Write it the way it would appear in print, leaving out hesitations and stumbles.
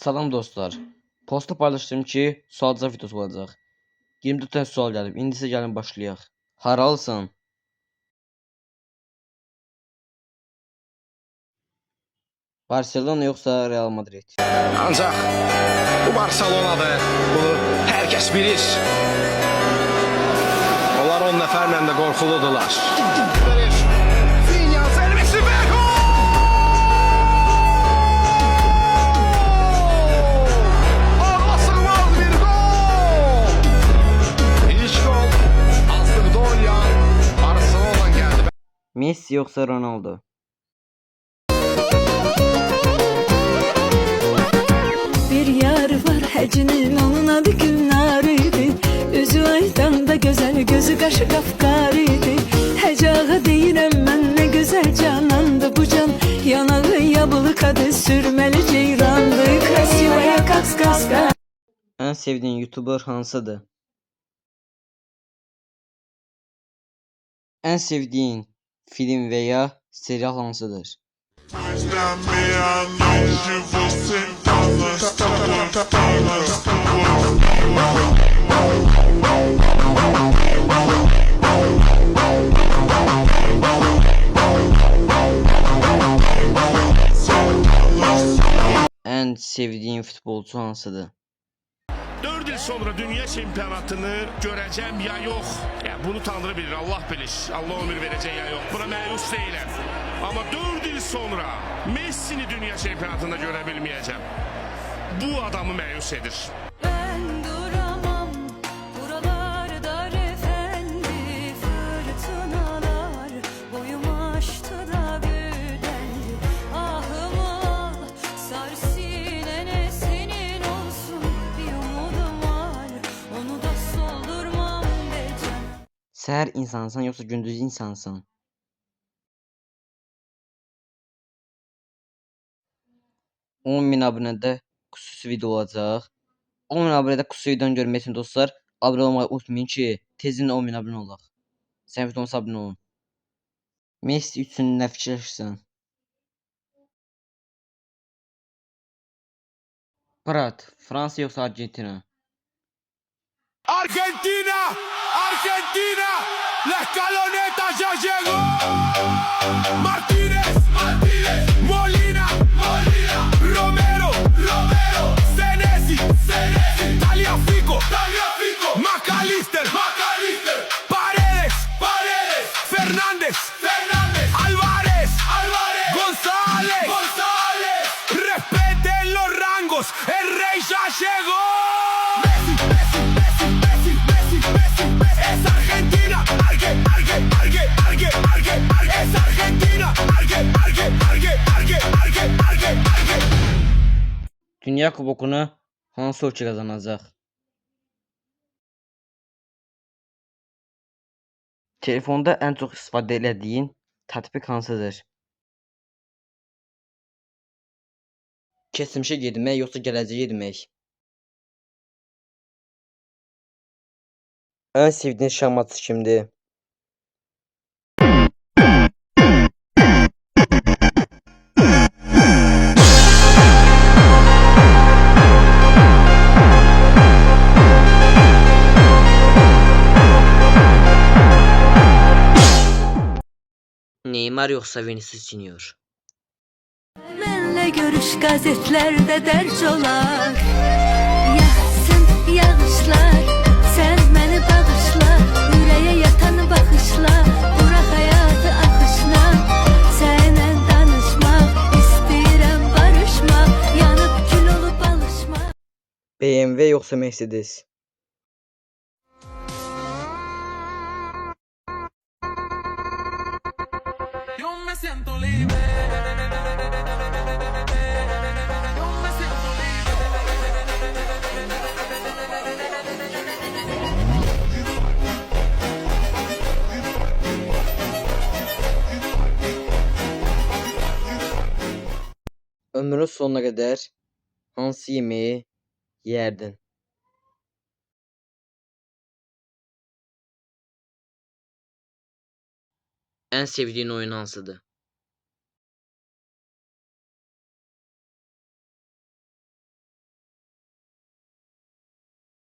Salam dostlar. Posta paylaşdım ki sual-cavab videosu olacaq. 24 tane sual gəlib. İndi isə gəlin başlayaq. Haralısın? Barcelona yoxsa Real Madrid? Ancaq bu Barcelonadır. Bunu hər kəs bilir. Onlar 10 nəfərlə də qorxuludular. Vinha zərbəsi və gol! Anlaşılmaz bir gol! İlk gol Aston-Villa Barcelona gəldi. Messi yoxsa Ronaldo? Bir yar var həcinin onun adı Gülnar idi. Üzü aydan da gözəl, gözü qaşı qafqar idi. Həcağı deyirəm mən nə gözəl canandı bu can. Yanağı yabılı kadı sürməli ceyrandı. Krasivaya kaska. En sevdiğin YouTuber hansıdır? En sevdiğin film veya serial hansıdır? Mas na meia-noite você En sevdiğin futbolcu hansıdır? 4 il sonra dünya şampiyonatını göreceğim ya yok. Ya bunu Tanrı bilir, Allah bilir. Allah ömür verecek ya yok. Buna məyus değilim. Ama 4 il sonra Messi'ni dünya şampiyonatında görebilmeyeceğim. Bu adamı məyus edir. Ben duramam buralarda efendi. Fırtınalar boyumu aştı da büyüdendi. Ahımı al sar sinene senin olsun. Bir umudum var onu da soldurmam diyeceğim. Seher insansan yoksa gündüz insansın? $10.000 abunədə xüsusi video olacaq. 10.000 abunədə xüsusi videonu görmək üçün dostlar, abunə olmayı unutmayın ki, tezdən 10.000 abunə olaq. Sən videomuza abunə olun. Messi üçün nə fikirləşirsən? Prat, Fransa yoxsa Argentina? Argentina! Argentina! La escaloneta ya llegó! Martínez! Martínez! Molina! Molina! Romero! Romero! Senesi! Senesi! Tagliafico! Tagliafico! McAllister! McAllister! Paredes! Paredes! Fernández! Fernández! Álvarez! Álvarez! González! González! Respeten los rangos! ¡El rey ya llegó! Messi! Messi! Messi! Messi! Messi! Messi! Messi! Es Argentina! Arge! Arge! Arge! Arge! Arge! Arge! Es Argentina! Arge! Arge! Arge! Arge! Arge! Arge! Arge! Dünya kubokunu hansı ölkə qazanacaq? Telefonda ən çox istifadə elədiyin tətbiq hansıdır? Keçmişə getmək yoxsa gələcəyə getmək? Ən sevdiyin şahmatçı kimdir? Neymar yoxsa Vinicius Junior? Benle görüş gazetlerde dərc olar. Yağsın yağışlar, sen beni bağışla. Yüreğe yatan bakışla, bırak hayatı akışına. Seninle danışmak, istəyirəm barışmak. Yanıp kül olup alışmak. BMW yoxsa Mercedes? Yo me siento libre. Yo me siento Ömrünün sonuna qədər hansı yeməyi yerdin? En sevdiğin oyun hansıdır?